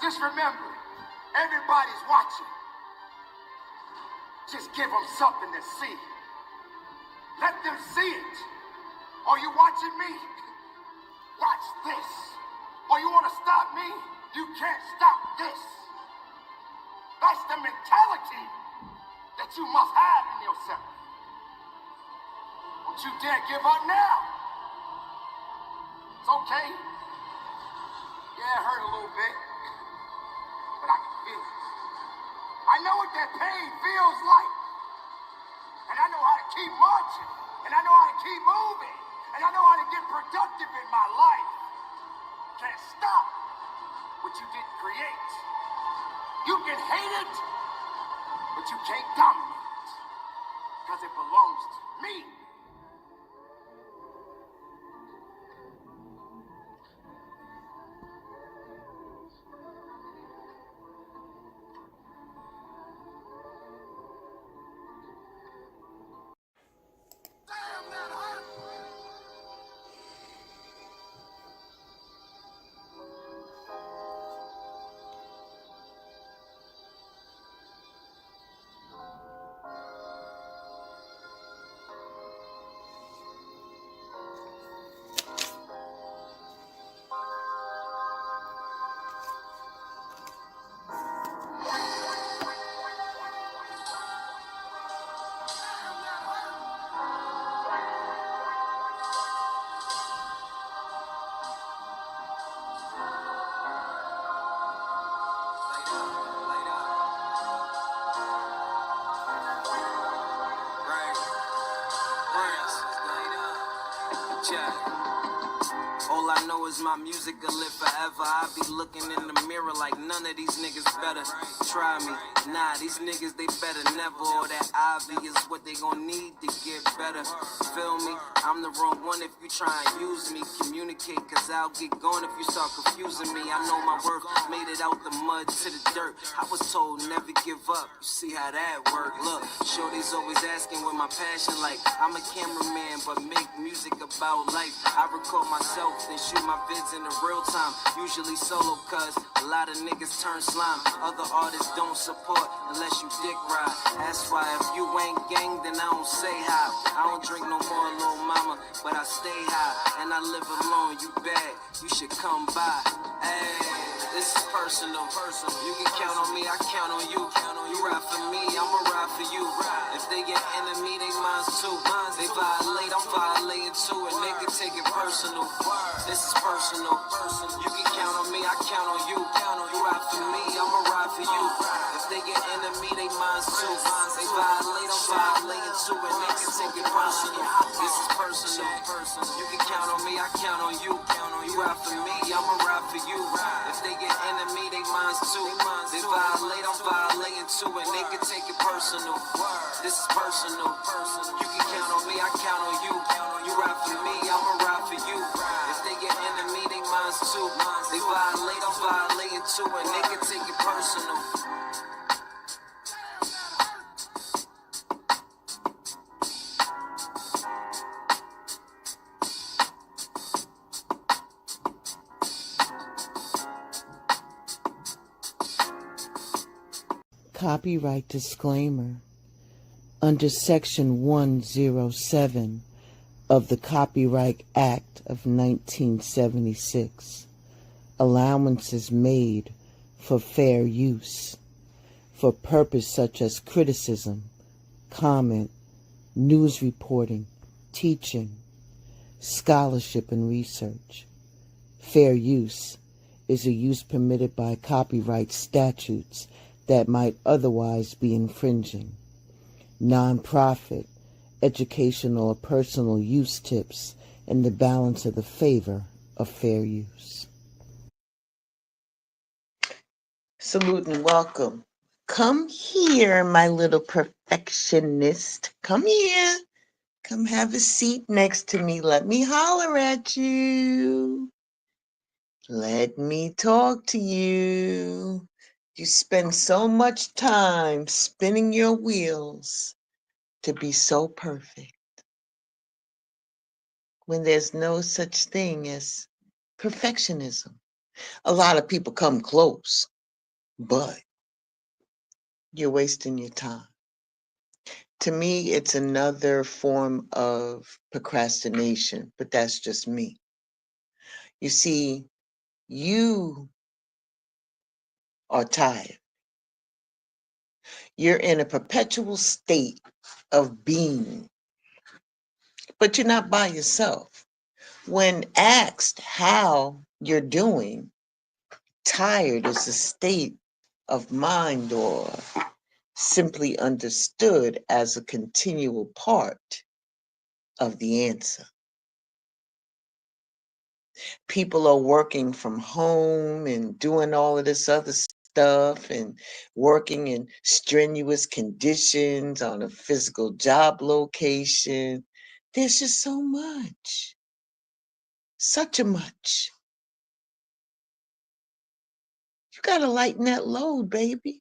Just remember, everybody's watching. Just give them something to see. Let them see it. Are you watching me? Watch this. Or you want to stop me? You can't stop this. That's the mentality that you must have in yourself. Don't you dare give up now. It's okay. Yeah, it hurt a little bit, but I can feel it. I know what that pain feels like. And I know how to keep marching. And I know how to keep moving. And I know how to get productive in my life. Can't stop what you didn't create. You can hate it, but you can't dominate it. Because it belongs to me. All I know is my music will live forever. I be looking in the mirror like none of these niggas better try me. Nah, these niggas, they better never. All that obvious what they gon' need to get better. Feel me? I'm the wrong one if you try and use me. Communicate, cause I'll get gone if you start confusing me. I know my worth, made it out the mud to the dirt. I was told never give up. You see how that work? Look, shorty's always asking what my passion like. I'm a cameraman, but make music about life. I record myself, then shoot my vids in the real time. Usually solo, cause a lot of niggas turn slime. Other artists don't support unless you dick ride. That's why if you ain't gang, then I don't say hi. I don't drink no more, little mama, but I stay high. And I live alone, you bad, you should come by. Hey, this is personal. You can count on me, I count on you. You ride for me, I'ma ride for you. If they get enemy, they mine too. They violate, I'm violating too. And they can take it personal. This is personal. You can count on me, I count on you. You ride for me, I'ma ride for you. If they get enemy, they mine too. They violate, I'm violating too. And they can take it personal. This is personal. You can count on me, I count on you. You ride for me, I'ma ride for you. If they get enemy, they mine too. They violate, I'm violating too. And they can take it personal. This is personal. You can count on me, I count on you. You ride for me, I'ma ride for you. If they get enemy, they mine too. They violate, I'm violating too. And they can take it personal. Copyright disclaimer. Under Section 107 of the Copyright Act of 1976, allowances made for fair use, for purpose such as criticism, comment, news reporting, teaching, scholarship, and research. Fair use is a use permitted by copyright statutes that might otherwise be infringing. Non-profit, educational, or personal use tips in the balance of the favor of fair use. Salute and welcome. Come here, my little perfectionist. Come here. Come have a seat next to me. Let me holler at you. Let me talk to you. You spend so much time spinning your wheels to be so perfect when there's no such thing as perfectionism. A lot of people come close, but you're wasting your time. To me, it's another form of procrastination, but that's just me. You see, you are tired. You're in a perpetual state of being, but you're not by yourself. When asked how you're doing, tired is a state of mind or simply understood as a continual part of the answer. People are working from home and doing all of this other stuff and working in strenuous conditions on a physical job location. There's just so much, such a much. You got to lighten that load, baby.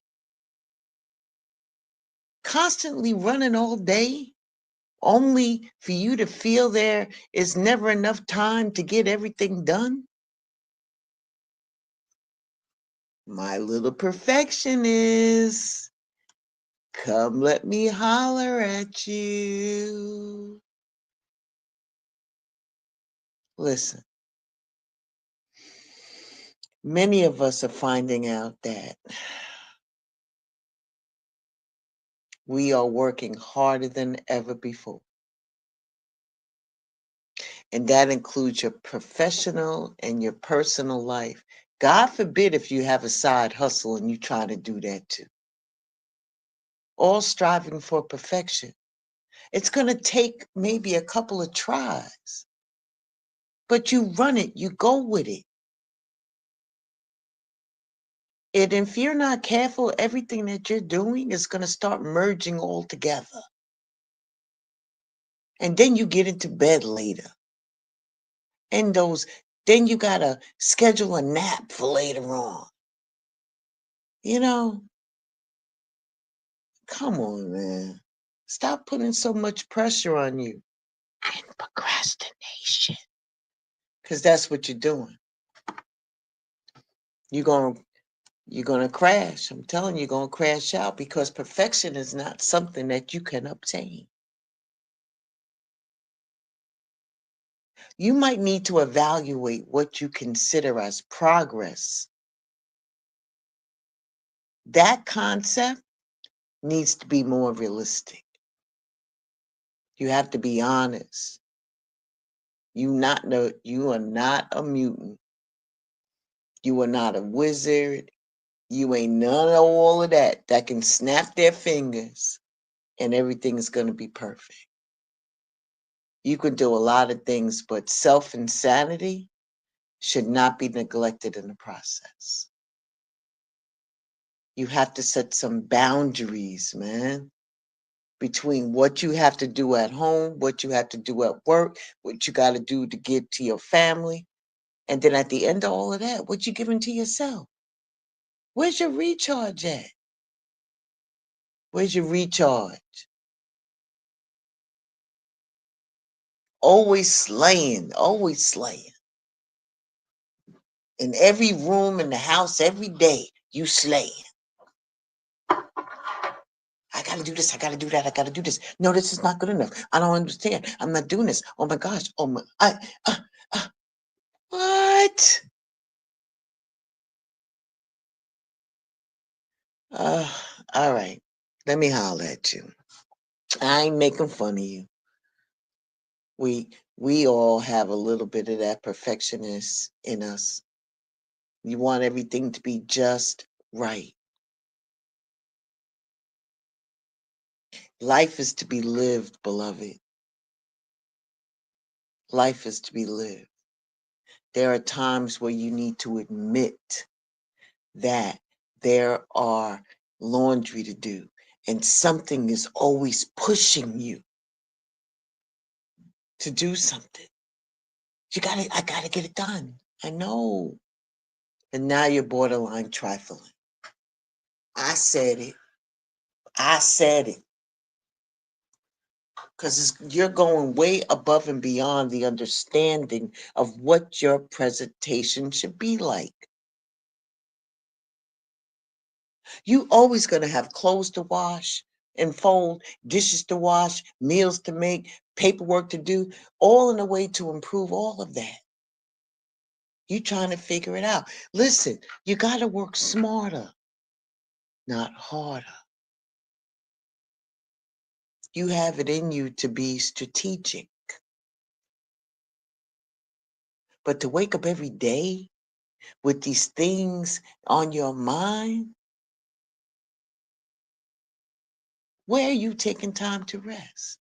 Constantly running all day, only for you to feel there is never enough time to get everything done. My little perfectionist, come let me holler at you. Listen, many of us are finding out that we are working harder than ever before. And that includes your professional and your personal life. God forbid if you have a side hustle and you try to do that too. All striving for perfection. It's going to take maybe a couple of tries, but you run it, you go with it. And if you're not careful, everything that you're doing is going to start merging all together. And then you get into bed later. And then you got to schedule a nap for later on. You know, come on, man. Stop putting so much pressure on you. And procrastination. Because that's what you're doing. You're going to You're going to crash. I'm telling you, you're going to crash out because perfection is not something that you can obtain. You might need to evaluate what you consider as progress. That concept needs to be more realistic. You have to be honest. You are not a mutant. You are not a wizard. You ain't none of all of that can snap their fingers and everything is going to be perfect. You can do a lot of things, but self-insanity should not be neglected in the process. You have to set some boundaries, man, between what you have to do at home, what you have to do at work, what you got to do to get to your family. And then at the end of all of that, what you giving to yourself? Where's your recharge at? Where's your recharge? Always slaying, always slaying. In every room in the house, every day, you slaying. I got to do this. I got to do that. I got to do this. No, this is not good enough. I don't understand. I'm not doing this. Oh my gosh. Oh my, what? Uh, all right. Let me holler at you. I ain't making fun of you. We all have a little bit of that perfectionist in us. You want everything to be just right. Life is to be lived, beloved. Life is to be lived. There are times where you need to admit that there are laundry to do and something is always pushing you to do something. I gotta get it done. I know. And now you're borderline trifling. I said it. I said it. Because you're going way above and beyond the understanding of what your presentation should be like. You always going to have clothes to wash and fold, dishes to wash, meals to make, paperwork to do, all in a way to improve all of that. You trying to figure it out. Listen, you got to work smarter, not harder. You have it in you to be strategic. But to wake up every day with these things on your mind, where are you taking time to rest?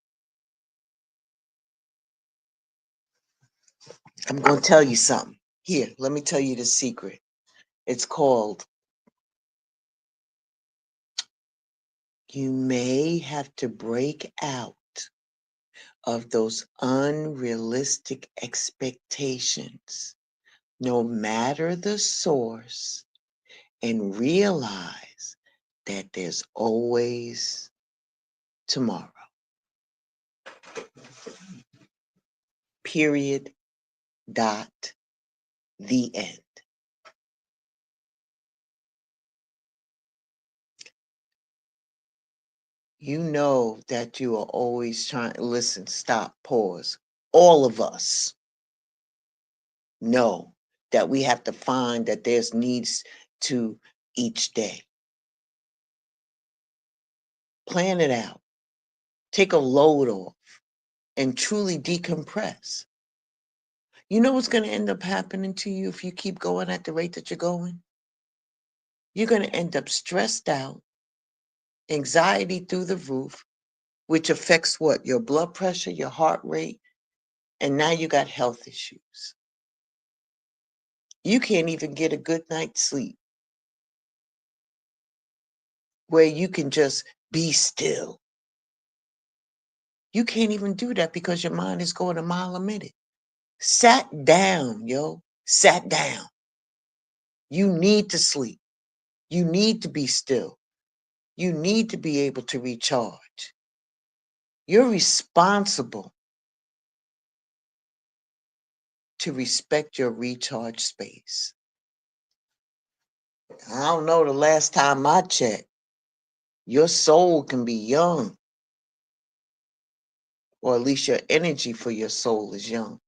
I'm going to tell you something. Here, let me tell you the secret. It's called, you may have to break out of those unrealistic expectations, no matter the source, and realize that there's always tomorrow. Period. Dot. The end. You know that you are always trying, listen, stop, pause. All of us know that we have to find that there's needs to each day. Plan it out. Take a load off and truly decompress. You know what's going to end up happening to you if you keep going at the rate that you're going? You're going to end up stressed out, anxiety through the roof, which affects what? Your blood pressure, your heart rate, and now you got health issues. You can't even get a good night's sleep where you can just be still. You can't even do that because your mind is going a mile a minute. Sat down, yo. Sat down. You need to sleep. You need to be still. You need to be able to recharge. You're responsible to respect your recharge space. I don't know, the last time I checked, your soul can be young, or at least your energy for your soul is young.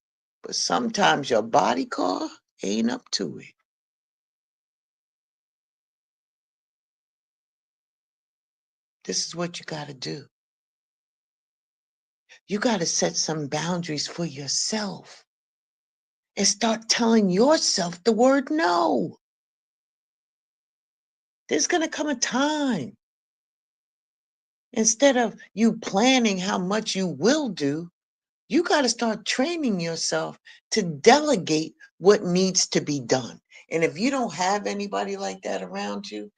But sometimes your body car ain't up to it. This is what you got to do. You got to set some boundaries for yourself and start telling yourself the word no. There's going to come a time. Instead of you planning how much you will do, you got to start training yourself to delegate what needs to be done. And if you don't have anybody like that around you,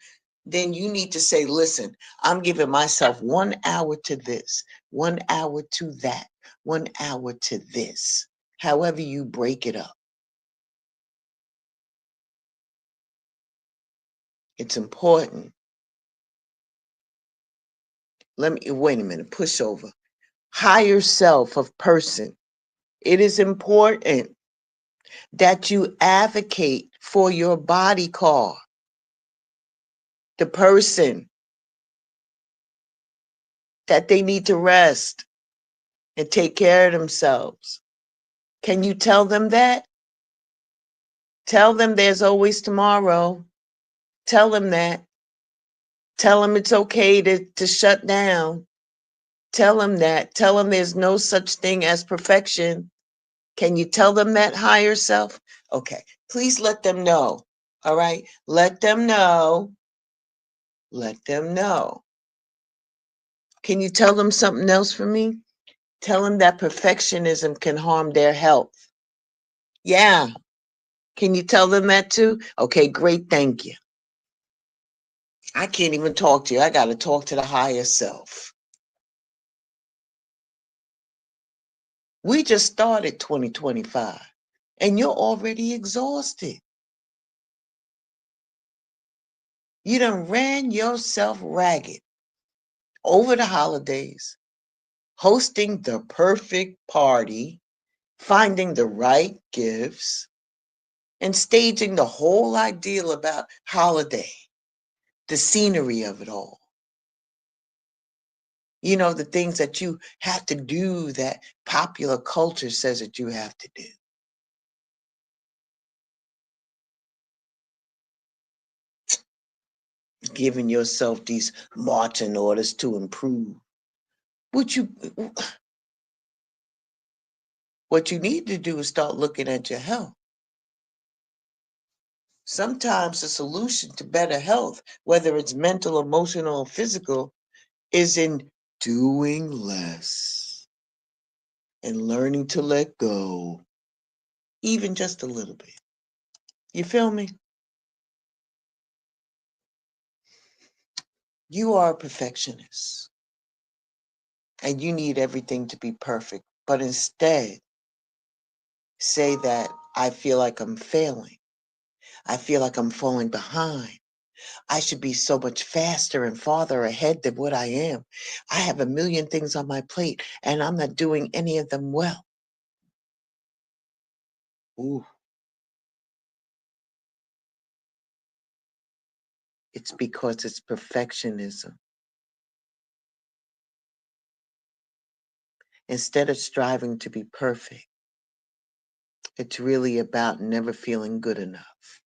then you need to say, listen, I'm giving myself 1 hour to this, 1 hour to that, 1 hour to this, however you break it up. It's important. Wait a minute, push over. Higher self of person. It is important that you advocate for your body car, the person, that they need to rest and take care of themselves. Can you tell them that? Tell them there's always tomorrow. Tell them that. Tell them it's okay to shut down. Tell them that. Tell them there's no such thing as perfection. Can you tell them that, higher self? Okay, please let them know. All right, let them know. Let them know. Can you tell them something else for me? Tell them that perfectionism can harm their health. Yeah. Can you tell them that too? Okay, great. Thank you. I can't even talk to you. I got to talk to the higher self. We just started 2025 and you're already exhausted. You done ran yourself ragged over the holidays, hosting the perfect party, finding the right gifts, and staging the whole ideal about holiday. the scenery of it all. You know, the things that you have to do that popular culture says that you have to do. Giving yourself these marching orders to improve. What you what you need to do is start looking at your health. Sometimes the solution to better health, whether it's mental, emotional, or physical, is in doing less and learning to let go, even just a little bit. You feel me? You are a perfectionist and you need everything to be perfect, but instead say that I feel like I'm failing. I feel like I'm falling behind. I should be so much faster and farther ahead than what I am. I have a million things on my plate and I'm not doing any of them well. Ooh, it's because it's perfectionism. Instead of striving to be perfect, it's really about never feeling good enough.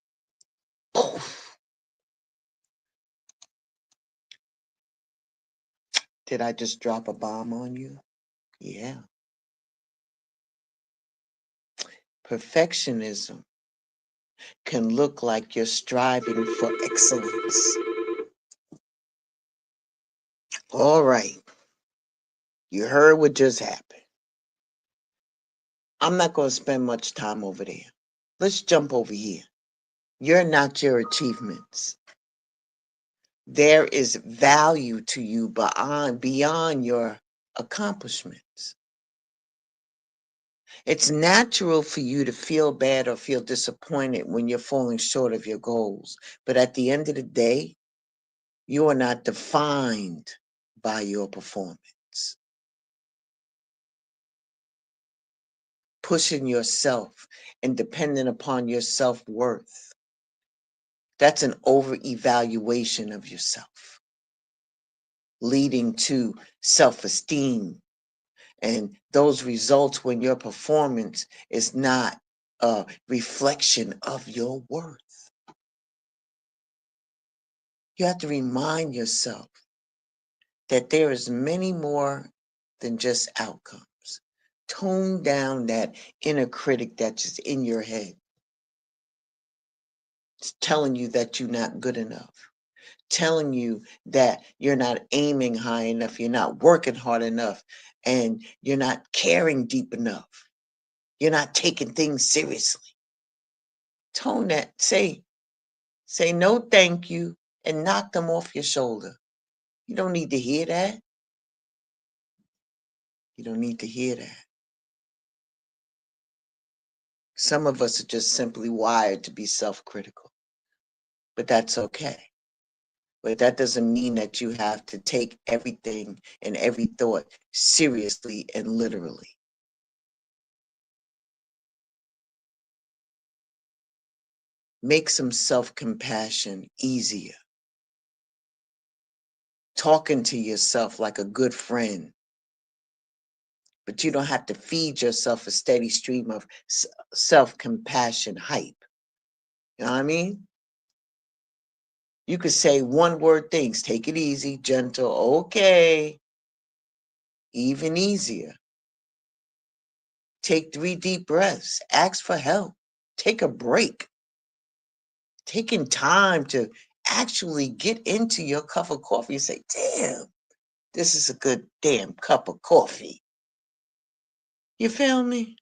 Oof. Did I just drop a bomb on you? Yeah. Perfectionism can look like you're striving for excellence. All right. You heard what just happened. I'm not going to spend much time over there. Let's jump over here. You're not your achievements. There is value to you beyond your accomplishments. It's natural for you to feel bad or feel disappointed when you're falling short of your goals. But at the end of the day, you are not defined by your performance. Pushing yourself and depending upon your self-worth, that's an over-evaluation of yourself, leading to self-esteem. And those results when your performance is not a reflection of your worth. You have to remind yourself that there is many more than just outcomes. Tone down that inner critic that's just in your head. It's telling you that you're not good enough, telling you that you're not aiming high enough, you're not working hard enough, and you're not caring deep enough. You're not taking things seriously. Tone that, say no thank you, and knock them off your shoulder. You don't need to hear that. You don't need to hear that. Some of us are just simply wired to be self-critical, but that's okay. But that doesn't mean that you have to take everything and every thought seriously and literally. Make some self-compassion easier. Talking to yourself like a good friend, but you don't have to feed yourself a steady stream of self-compassion hype. You know what I mean? You could say one-word things. Take it easy, gentle, okay. Even easier. Take 3 deep breaths. Ask for help. Take a break. Taking time to actually get into your cup of coffee and say, damn, this is a good damn cup of coffee. You feel me?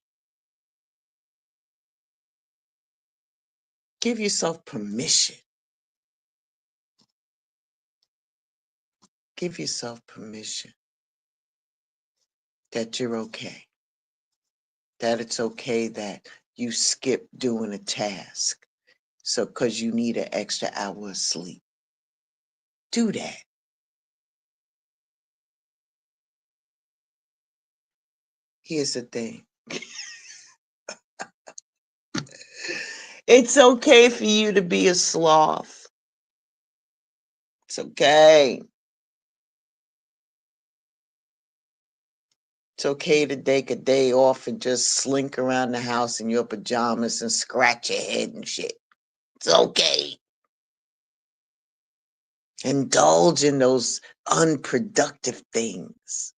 Give yourself permission. Give yourself permission that you're okay. That it's okay that you skip doing a task. So, because you need an extra hour of sleep. Do that. Here's the thing. It's okay for you to be a sloth. It's okay. It's okay to take a day off and just slink around the house in your pajamas and scratch your head and shit. It's okay. Indulge in those unproductive things.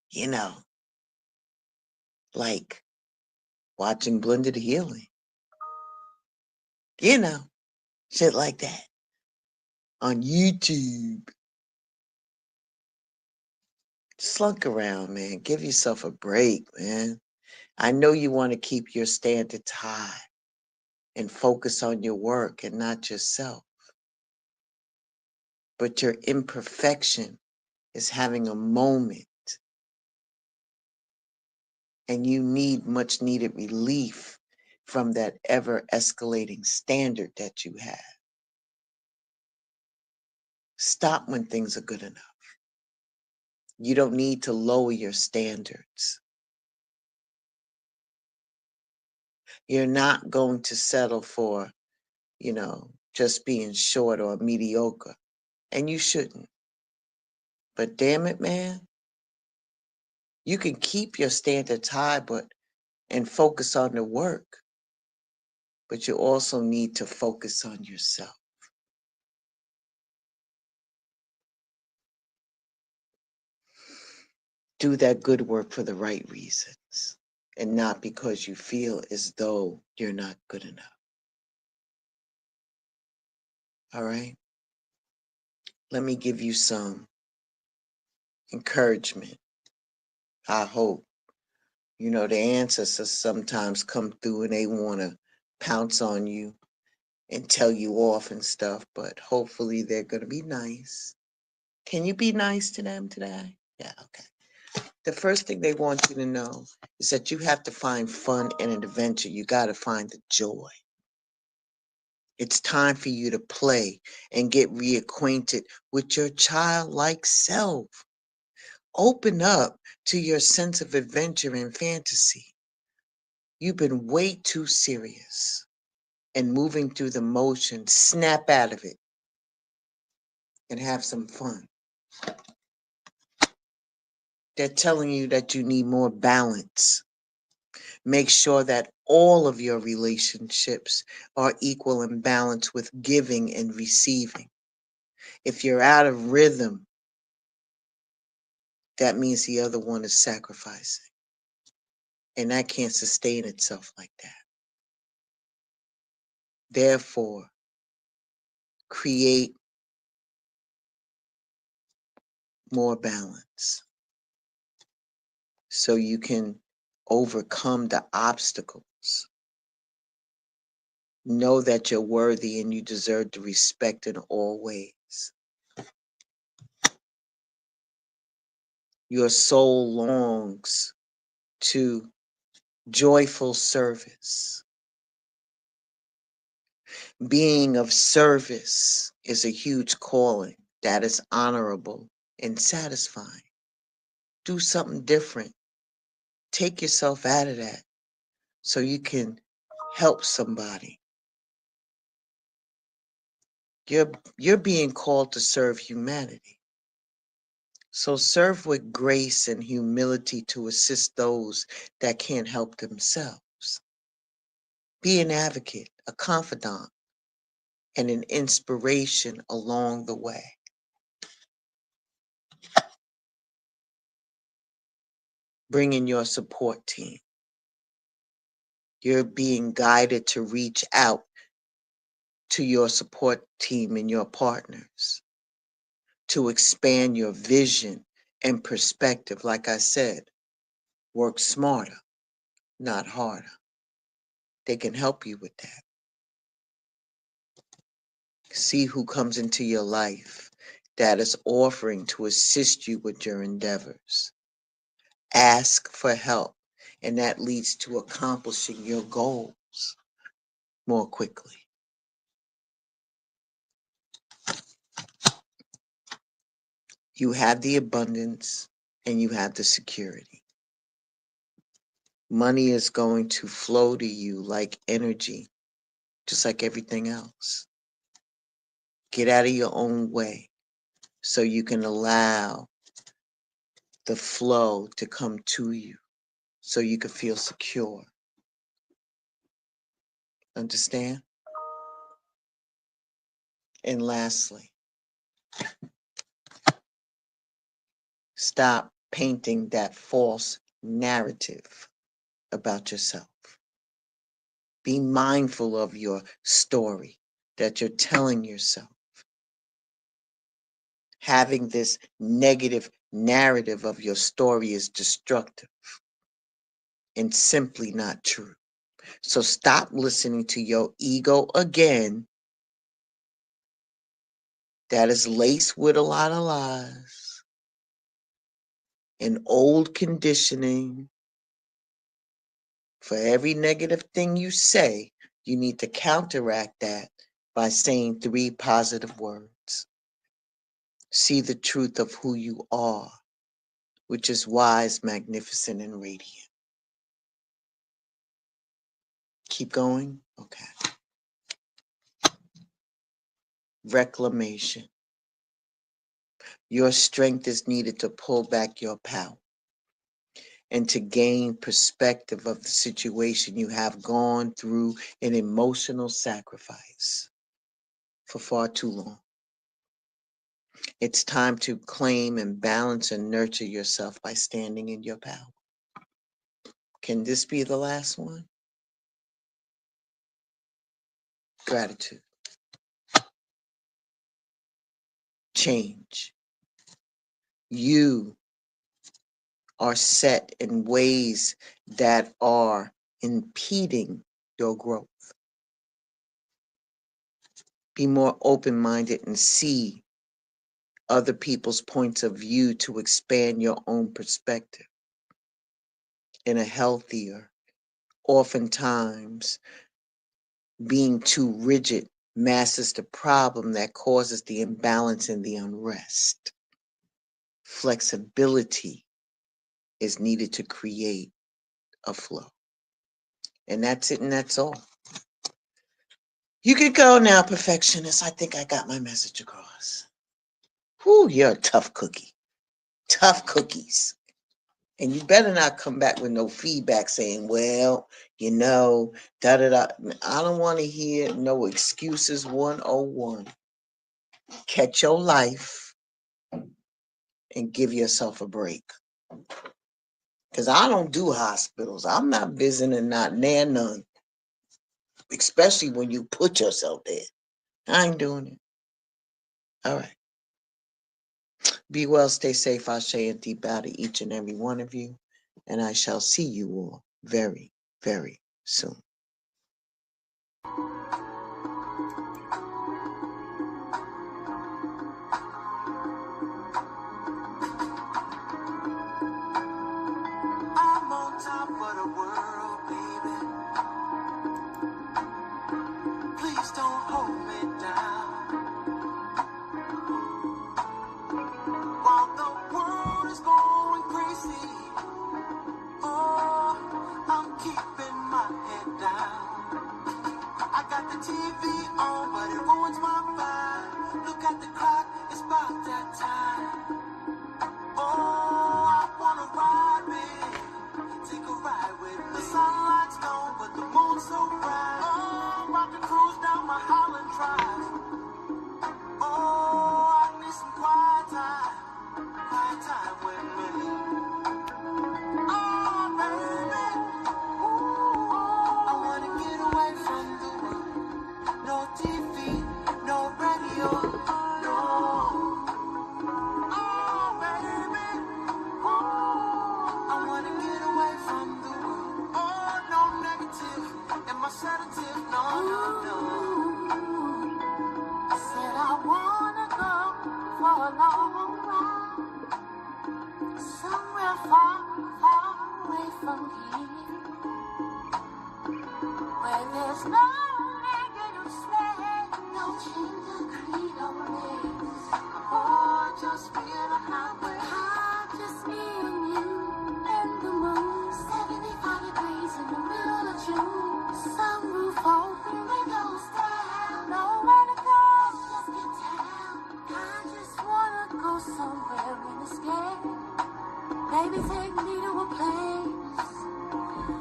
You know, like watching Blended Healing. You know, shit like that. On YouTube. Slunk around, man. Give yourself a break, man. I know you want to keep your standards high and focus on your work and not yourself. But your imperfection is having a moment and you need much needed relief from that ever escalating standard that you have. Stop when things are good enough. You don't need to lower your standards. You're not going to settle for, just being short or mediocre. And you shouldn't. But damn it, man, you can keep your standards high and focus on the work. But you also need to focus on yourself. Do that good work for the right reasons and not because you feel as though you're not good enough. All right? Let me give you some encouragement. I hope. The ancestors sometimes come through and they want to pounce on you and tell you off and stuff, but hopefully they're going to be nice. Can you be nice to them today? Yeah, okay. The first thing they want you to know is that you have to find fun in an adventure. You got to find the joy. It's time for you to play and get reacquainted with your childlike self. Open up to your sense of adventure and fantasy. You've been way too serious and moving through the motion. Snap out of it and have some fun. They're telling you that you need more balance. Make sure that all of your relationships are equal and balanced with giving and receiving. If you're out of rhythm, that means the other one is sacrificing. And that can't sustain itself like that. Therefore, create more balance so you can overcome the obstacles. Know that you're worthy and you deserve the respect in all ways. Your soul longs to joyful service. Being of service is a huge calling that is honorable and satisfying. Do something different. Take yourself out of that so you can help somebody. You're being called to serve humanity. So serve with grace and humility to assist those that can't help themselves. Be an advocate, a confidant, and an inspiration along the way. Bring in your support team. You're being guided to reach out to your support team and your partners to expand your vision and perspective. Like I said, work smarter, not harder. They can help you with that. See who comes into your life that is offering to assist you with your endeavors. Ask for help, and that leads to accomplishing your goals more quickly. You have the abundance and you have the security. Money is going to flow to you like energy, just like everything else. Get out of your own way so you can allow the flow to come to you so you can feel secure. Understand? And lastly, stop painting that false narrative about yourself. Be mindful of your story that you're telling yourself. Having this negative narrative of your story is destructive and simply not true. So stop listening to your ego again. That is laced with a lot of lies and old conditioning. For every negative thing you say, you need to counteract that by saying 3 positive words. See the truth of who you are, which is wise, magnificent, and radiant. Keep going? Okay. Reclamation. Your strength is needed to pull back your power and to gain perspective of the situation. You have gone through an emotional sacrifice for far too long. It's time to claim and balance and nurture yourself by standing in your power. Can this be the last one? Gratitude. Change. You are set in ways that are impeding your growth. Be more open-minded and see other people's points of view to expand your own perspective in a healthier. Oftentimes, being too rigid masks the problem that causes the imbalance and the unrest. Flexibility is needed to create a flow. And that's it, and that's all. You could go now, perfectionist. I think I got my message across. Whew, you're a tough cookie. Tough cookies. And you better not come back with no feedback saying, well, you know, da-da-da. I don't want to hear no excuses 101. Catch your life and give yourself a break. Because I don't do hospitals. I'm not visiting, not near none. Especially when you put yourself there. I ain't doing it. All right. Be well, stay safe. I say a deep bow to each and every one of you. And I shall see you all very, very soon. I'm on top of the world, baby. Please don't hold me down. While the world is going crazy, oh, I'm keeping my head down. I got the TV on, but it ruins my vibe. Look at the clock, it's about that time. Oh, I wanna ride with, take a ride with me. The sunlight's gone, but the moon's so bright. Oh, about to cruise down my Holland Drive. Oh, I need some quiet time with me. Oh, baby, I wanna get away from the world. No TV, no radio, no. Oh, baby, I wanna get away from the world. Oh, no negative, and my sedative, no, no, no. I said I wanna go for a long ride, somewhere far, far away from here, where there's no negative sweat, no change of creed or race. Oh, just me and the highway. Just me and you and the moon. 75 degrees in the middle of June. Sunroof open, windows down. Nowhere to go, just get down.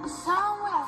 Somewhere